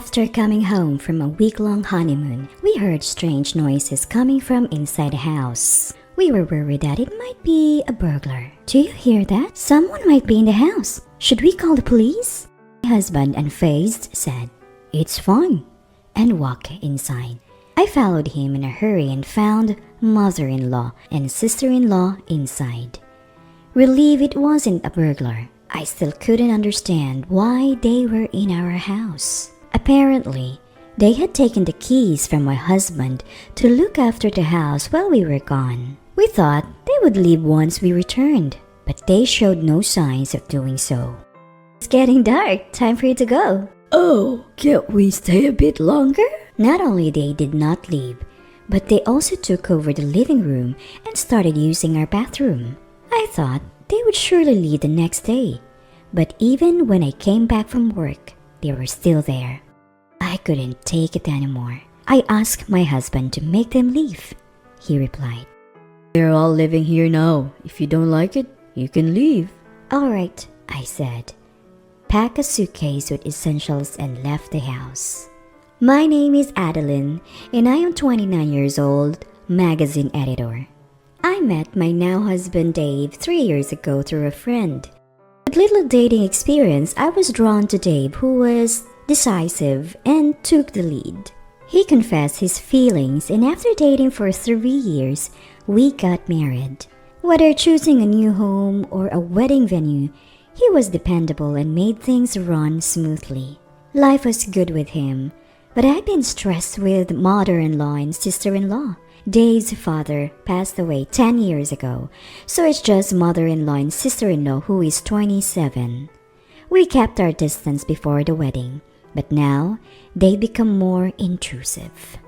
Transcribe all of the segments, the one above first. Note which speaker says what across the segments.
Speaker 1: After coming home from a week-long honeymoon, we heard strange noises coming from inside the house. We were worried that it might be a burglar. Do you hear that? Someone might be in the house. Should we call the police? My husband, unfazed, said, "It's fine," and walked inside. I followed him in a hurry and found mother-in-law and sister-in-law inside. Relieved it wasn't a burglar. I still couldn't understand why they were in our house. Apparently, they had taken the keys from my husband to look after the house while we were gone. We thought they would leave once we returned, but they showed no signs of doing so. "It's getting dark. Time for you to go."
Speaker 2: "Oh, can't we stay a bit longer?"
Speaker 1: Not only they did not leave, but they also took over the living room and started using our bathroom. I thought they would surely leave the next day, but even when I came back from work, they were still there. I couldn't take it anymore. I asked my husband to make them leave. He replied,
Speaker 2: "They're all living here now. If you don't like it, you can leave."
Speaker 1: "All right," I said. Packed a suitcase with essentials and left the house. My name is Adeline, and I am 29 years old, magazine editor. I met my now husband Dave 3 years ago through a friend. With little dating experience, I was drawn to Dave, who was decisive and took the lead. He confessed his feelings, and after dating for 3 years, we got married. Whether choosing a new home or a wedding venue, he was dependable and made things run smoothly. Life was good with him, but I've been stressed with mother-in-law and sister-in-law. Dave's father passed away 10 years ago, so it's just mother-in-law and sister-in-law who is 27. We kept our distance before the wedding, but now they become more intrusive.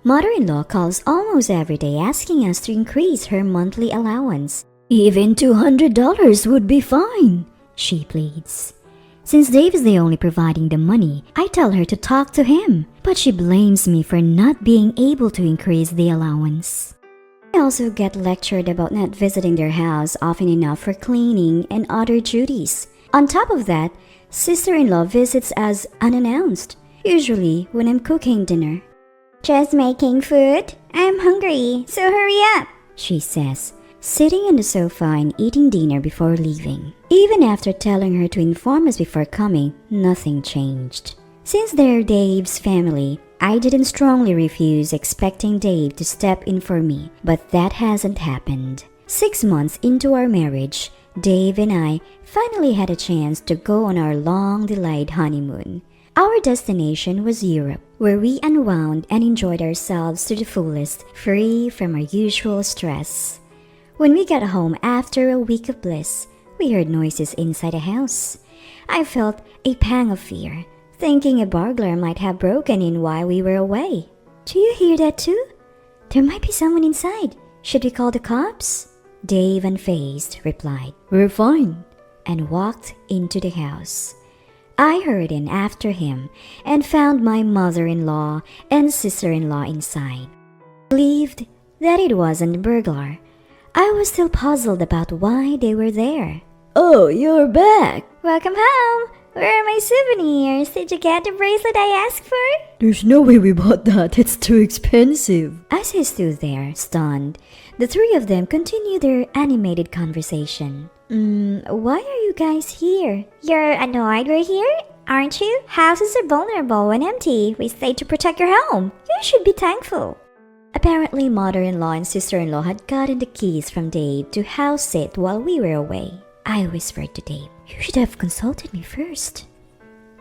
Speaker 1: Mother-in-law calls almost every day asking us to increase her monthly allowance.
Speaker 2: "Even $200 would be fine,"
Speaker 1: she pleads. Since Dave is the only providing the money, I tell her to talk to him, but she blames me for not being able to increase the allowance. I also get lectured about not visiting their house often enough for cleaning and other duties. On top of that, sister-in-law visits us unannounced, usually when I'm cooking dinner.
Speaker 3: "Just making food? I'm hungry, so hurry up,"
Speaker 1: she says, sitting on the sofa and eating dinner before leaving. Even after telling her to inform us before coming, nothing changed. Since they're Dave's family, I didn't strongly refuse expecting Dave to step in for me, but that hasn't happened. 6 months into our marriage, Dave and I finally had a chance to go on our long-delayed honeymoon. Our destination was Europe, where we unwound and enjoyed ourselves to the fullest, free from our usual stress. When we got home after a week of bliss, we heard noises inside the house. I felt a pang of fear, thinking a burglar might have broken in while we were away. "Do you hear that too? There might be someone inside. Should we call the cops?" Dave, unfazed, replied,
Speaker 2: "We're fine,"
Speaker 1: and walked into the house. I hurried in after him and found my mother-in-law and sister-in-law inside. Relieved that it wasn't a burglar, I was still puzzled about why they were there.
Speaker 2: "Oh, you're back."
Speaker 3: "Welcome home. Where are my souvenirs? Did you get the bracelet I asked for?"
Speaker 2: "There's no way we bought that. It's too expensive."
Speaker 1: As I stood there, stunned, the three of them continued their animated conversation. Why are you guys here?"
Speaker 3: "You're annoyed we're here, aren't you? Houses are vulnerable when empty. We stayed to protect your home. You should be thankful."
Speaker 1: Apparently, mother-in-law and sister-in-law had gotten the keys from Dave to house sit while we were away. I whispered to Dave, "You should have consulted me first."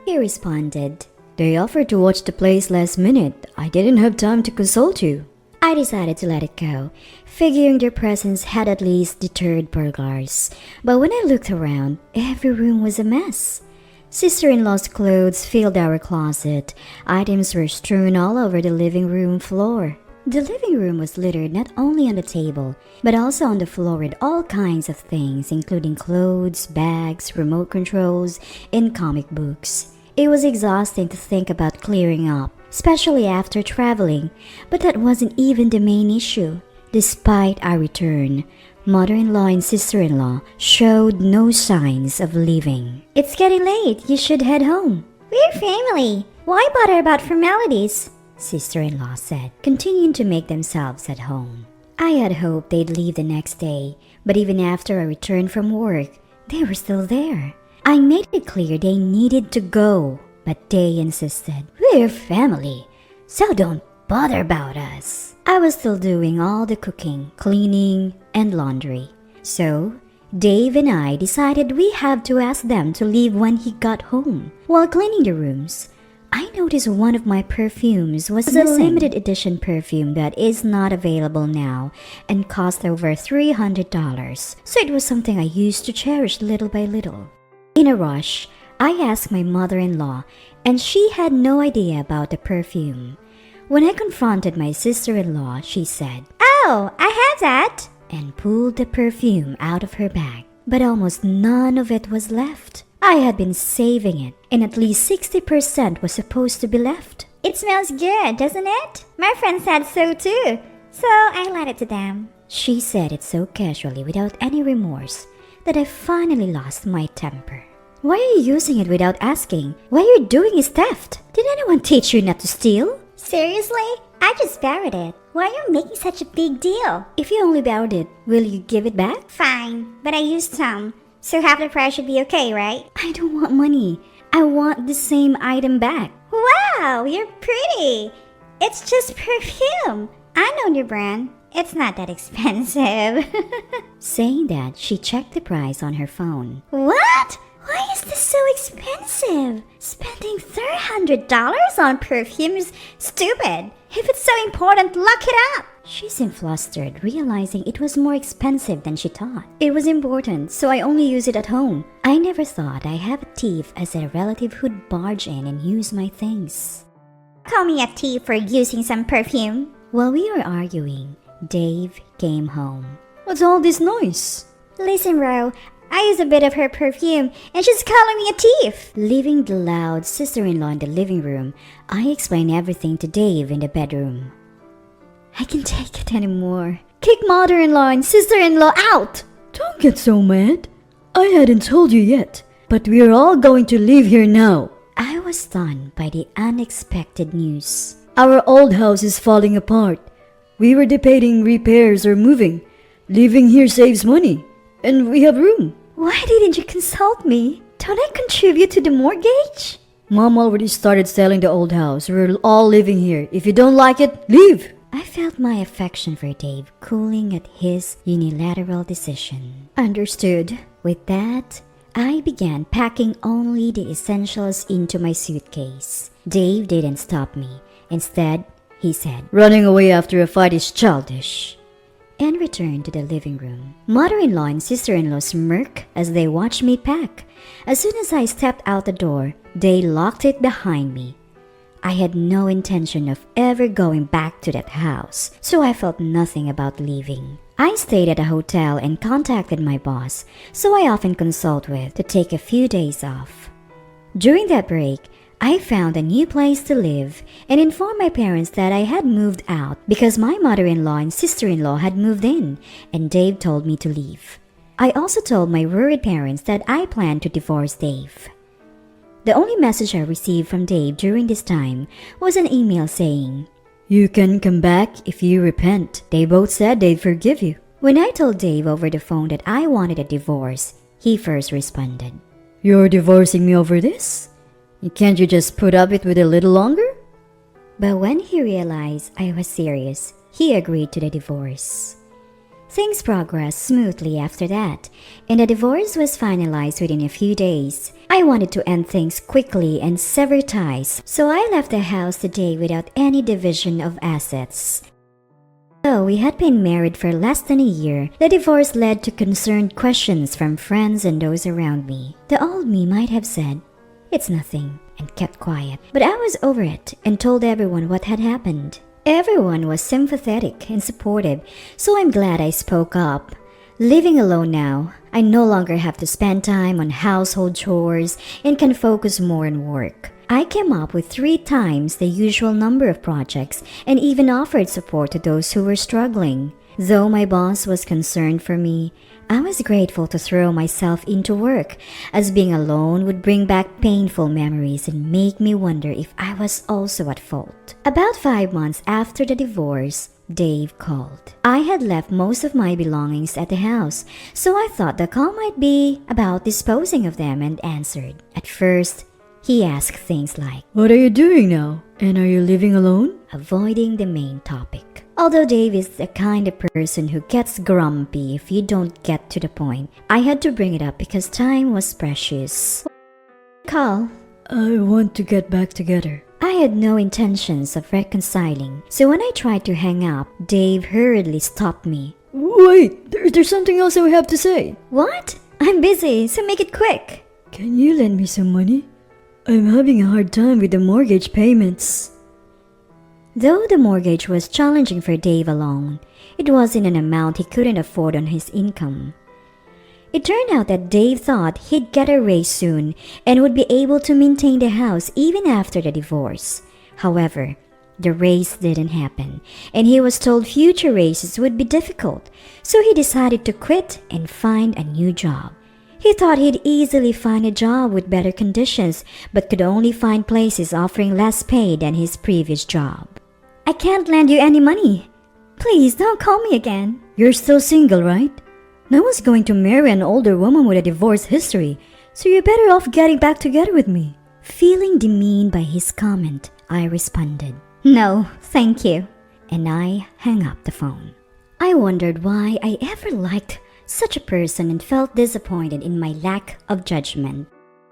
Speaker 1: He responded,
Speaker 2: "They offered to watch the place last minute. I didn't have time to consult you."
Speaker 1: I decided to let it go, figuring their presence had at least deterred burglars. But when I looked around, every room was a mess. Sister-in-law's clothes filled our closet. Items were strewn all over the living room floor. The living room was littered not only on the table, but also on the floor with all kinds of things, including clothes, bags, remote controls, and comic books. It was exhausting to think about clearing up, especially after traveling, but that wasn't even the main issue. Despite our return, mother-in-law and sister-in-law showed no signs of leaving. "It's getting late. You should head home."
Speaker 3: We're family. Why bother about formalities?
Speaker 1: Sister-in-law said, continuing to make themselves at home. I had hoped they'd leave the next day, but even after I returned from work, they were still there. I made it clear they needed to go, but they insisted, "We're family, so don't bother about us." I was still doing all the cooking, cleaning, and laundry. So, Dave and I decided we have to ask them to leave when he got home. While cleaning the rooms, I noticed one of my perfumes was a limited edition perfume that is not available now and cost over $300, so it was something I used to cherish little by little. In a rush, I asked my mother-in-law, and she had no idea about the perfume. When I confronted my sister-in-law, she said,
Speaker 3: "Oh, I have that,"
Speaker 1: and pulled the perfume out of her bag. But almost none of it was left. I had been saving it, and at least 60% was supposed to be left.
Speaker 3: "It smells good, doesn't it? My friend said so too, so I lent it to them."
Speaker 1: She said it so casually without any remorse that I finally lost my temper. "Why are you using it without asking? What you're doing is theft. Did anyone teach you not to steal?"
Speaker 3: "Seriously? I just borrowed it. Why are you making such a big deal?"
Speaker 1: "If you only borrowed it, will you give it back?"
Speaker 3: "Fine, but I used some, so half the price should be okay, right?"
Speaker 1: "I don't want money. I want the same item back."
Speaker 3: "Wow, you're pretty. It's just perfume. I know your brand. It's not that expensive."
Speaker 1: Saying that, she checked the price on her phone.
Speaker 3: "What? Why is this so expensive? Spending $300 on perfume is stupid. If it's so important, look it up."
Speaker 1: She seemed flustered, realizing it was more expensive than she thought. "It was important, so I only use it at home. I never thought I have a thief as a relative who'd barge in and use my things."
Speaker 3: "Call me a thief for using some perfume."
Speaker 1: While we were arguing, Dave came home.
Speaker 2: What's all this noise?
Speaker 3: "Listen, Ro, I use a bit of her perfume, and she's calling me a thief."
Speaker 1: Leaving the loud sister-in-law in the living room, I explained everything to Dave in the bedroom.
Speaker 2: I can't take it anymore. Kick mother-in-law and sister-in-law out! Don't get so mad. I hadn't told you yet, but we're all going to leave here now.
Speaker 1: I was stunned by the unexpected news.
Speaker 2: Our old house is falling apart. We were debating repairs or moving. Living here saves money, and we have room.
Speaker 3: Why didn't you consult me? Don't I contribute to the mortgage?
Speaker 2: Mom already started selling the old house. We're all living here. If you don't like it, leave.
Speaker 1: I felt my affection for Dave cooling at his unilateral decision.
Speaker 2: Understood.
Speaker 1: With that, I began packing only the essentials into my suitcase. Dave didn't stop me. Instead, he said,
Speaker 2: "Running away after a fight is childish,"
Speaker 1: and returned to the living room. Mother-in-law and sister-in-law smirked as they watched me pack. As soon as I stepped out the door, they locked it behind me. I had no intention of ever going back to that house, so I felt nothing about leaving. I stayed at a hotel and contacted my boss, so I often consult with, to take a few days off. During that break, I found a new place to live and informed my parents that I had moved out because my mother-in-law and sister-in-law had moved in, and Dave told me to leave. I also told my worried parents that I planned to divorce Dave. The only message I received from Dave during this time was an email saying,
Speaker 2: "You can come back if you repent." They both said they'd forgive you.
Speaker 1: When I told Dave over the phone that I wanted a divorce, he first responded,
Speaker 2: "You're divorcing me over this? Can't you just put up with it a little longer?"
Speaker 1: But when he realized I was serious, he agreed to the divorce. Things progressed smoothly after that, and the divorce was finalized within a few days. I wanted to end things quickly and sever ties, so I left the house the day without any division of assets. Though we had been married for less than a year, the divorce led to concerned questions from friends and those around me. The old me might have said, "It's nothing," and kept quiet, but I was over it and told everyone what had happened. Everyone was sympathetic and supportive, so I'm glad I spoke up. Living alone now, I no longer have to spend time on household chores and can focus more on work. I came up with 3 times the usual number of projects and even offered support to those who were struggling. Though my boss was concerned for me, I was grateful to throw myself into work, as being alone would bring back painful memories and make me wonder if I was also at fault. About 5 months after the divorce, Dave called. I had left most of my belongings at the house, so I thought the call might be about disposing of them and answered. At first, he asked things like,
Speaker 2: What are you doing now? And are you living alone?
Speaker 1: avoiding the main topic. Although Dave is the kind of person who gets grumpy if you don't get to the point, I had to bring it up because time was precious. Call.
Speaker 2: I want to get back together.
Speaker 1: I had no intentions of reconciling, so when I tried to hang up, Dave hurriedly stopped me.
Speaker 2: Wait, there's something else I have to say.
Speaker 3: What? I'm busy, so make it quick.
Speaker 2: Can you lend me some money? I'm having a hard time with the mortgage payments.
Speaker 1: Though the mortgage was challenging for Dave alone, it wasn't an amount he couldn't afford on his income. It turned out that Dave thought he'd get a raise soon and would be able to maintain the house even after the divorce. However, the raise didn't happen, and he was told future raises would be difficult, so he decided to quit and find a new job. He thought he'd easily find a job with better conditions, but could only find places offering less pay than his previous job.
Speaker 3: I can't lend you any money. Please don't call me again.
Speaker 2: You're still single, right? No one's going to marry an older woman with a divorce history, so you're better off getting back together with me.
Speaker 1: Feeling demeaned by his comment, I responded,
Speaker 3: No, thank you.
Speaker 1: and I hung up the phone. I wondered why I ever liked such a person and felt disappointed in my lack of judgment.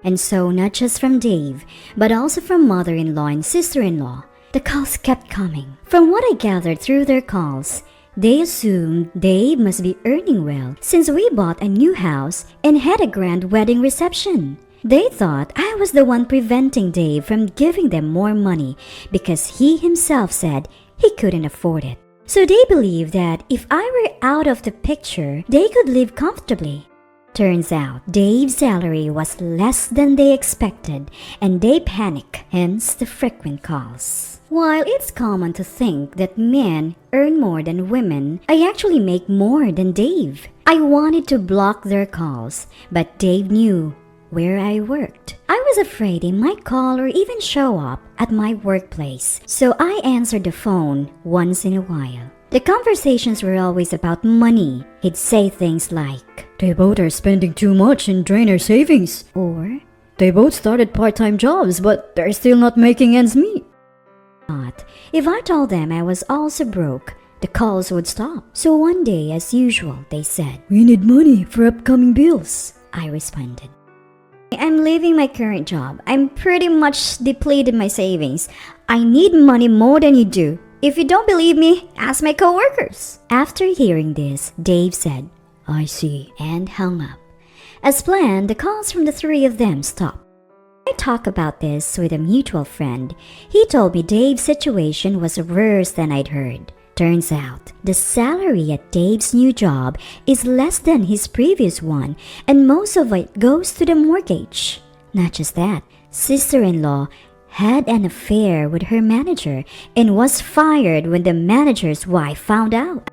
Speaker 1: And so not just from Dave, but also from mother-in-law and sister-in-law, the calls kept coming. From what I gathered through their calls, they assumed Dave must be earning well since we bought a new house and had a grand wedding reception. They thought I was the one preventing Dave from giving them more money because he himself said he couldn't afford it. So they believed that if I were out of the picture, they could live comfortably. Turns out, Dave's salary was less than they expected, and they panicked, hence the frequent calls. While it's common to think that men earn more than women, I actually make more than Dave. I wanted to block their calls, but Dave knew where I worked. I was afraid he might call or even show up at my workplace, so I answered the phone once in a while. The conversations were always about money. He'd say things like,
Speaker 2: They both are spending too much and drain our savings.
Speaker 1: or,
Speaker 2: They both started part-time jobs, but they're still not making ends meet.
Speaker 1: not. If I told them I was also broke, the calls would stop. So one day, as usual, they said,
Speaker 2: We need money for upcoming bills.
Speaker 1: I responded,
Speaker 3: I'm leaving my current job. I'm pretty much depleted my savings. I need money more than you do. If you don't believe me, ask my coworkers.
Speaker 1: After hearing this, Dave said,
Speaker 2: I see.
Speaker 1: and hung up. As planned, the calls from the three of them stopped. I talked about this with a mutual friend. He told me Dave's situation was worse than I'd heard. Turns out, the salary at Dave's new job is less than his previous one, and most of it goes to the mortgage. Not just that, sister-in-law had an affair with her manager and was fired when the manager's wife found out.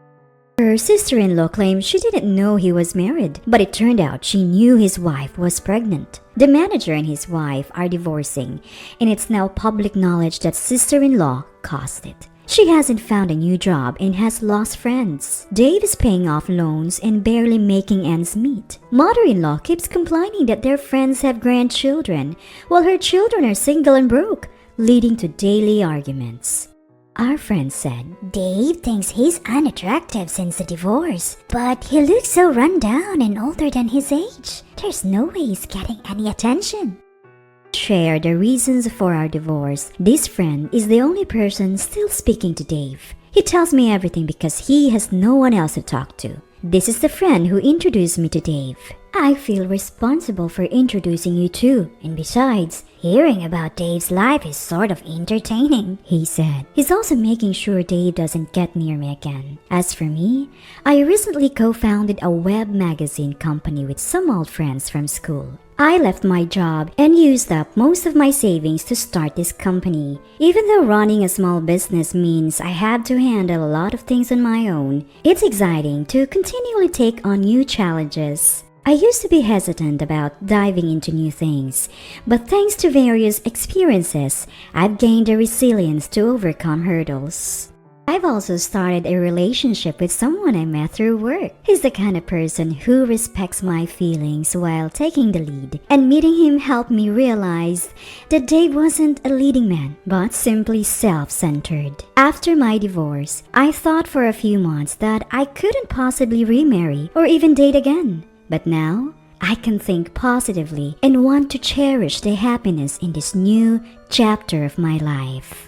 Speaker 1: Her sister-in-law claimed she didn't know he was married, but it turned out she knew his wife was pregnant. The manager and his wife are divorcing, and it's now public knowledge that sister-in-law caused it. She hasn't found a new job and has lost friends. Dave is paying off loans and barely making ends meet. Mother-in-law keeps complaining that their friends have grandchildren, while her children are single and broke, leading to daily arguments. Our friend said,
Speaker 3: Dave thinks he's unattractive since the divorce, but he looks so run down and older than his age. There's no way he's getting any attention.
Speaker 1: Share the reasons for our divorce. This friend is the only person still speaking to Dave. He tells me everything because he has no one else to talk to. This is the friend who introduced me to Dave. I feel responsible for introducing you too, and besides,
Speaker 3: Hearing about Dave's life is sort of entertaining,
Speaker 1: he said. He's also making sure Dave doesn't get near me again. As for me, I recently co-founded a web magazine company with some old friends from school. I left my job and used up most of my savings to start this company. Even though running a small business means I have to handle a lot of things on my own, it's exciting to continually take on new challenges. I used to be hesitant about diving into new things, but thanks to various experiences, I've gained the resilience to overcome hurdles. I've also started a relationship with someone I met through work. He's the kind of person who respects my feelings while taking the lead, and meeting him helped me realize that Dave wasn't a leading man, but simply self-centered. After my divorce, I thought for a few months that I couldn't possibly remarry or even date again. But now, I can think positively and want to cherish the happiness in this new chapter of my life.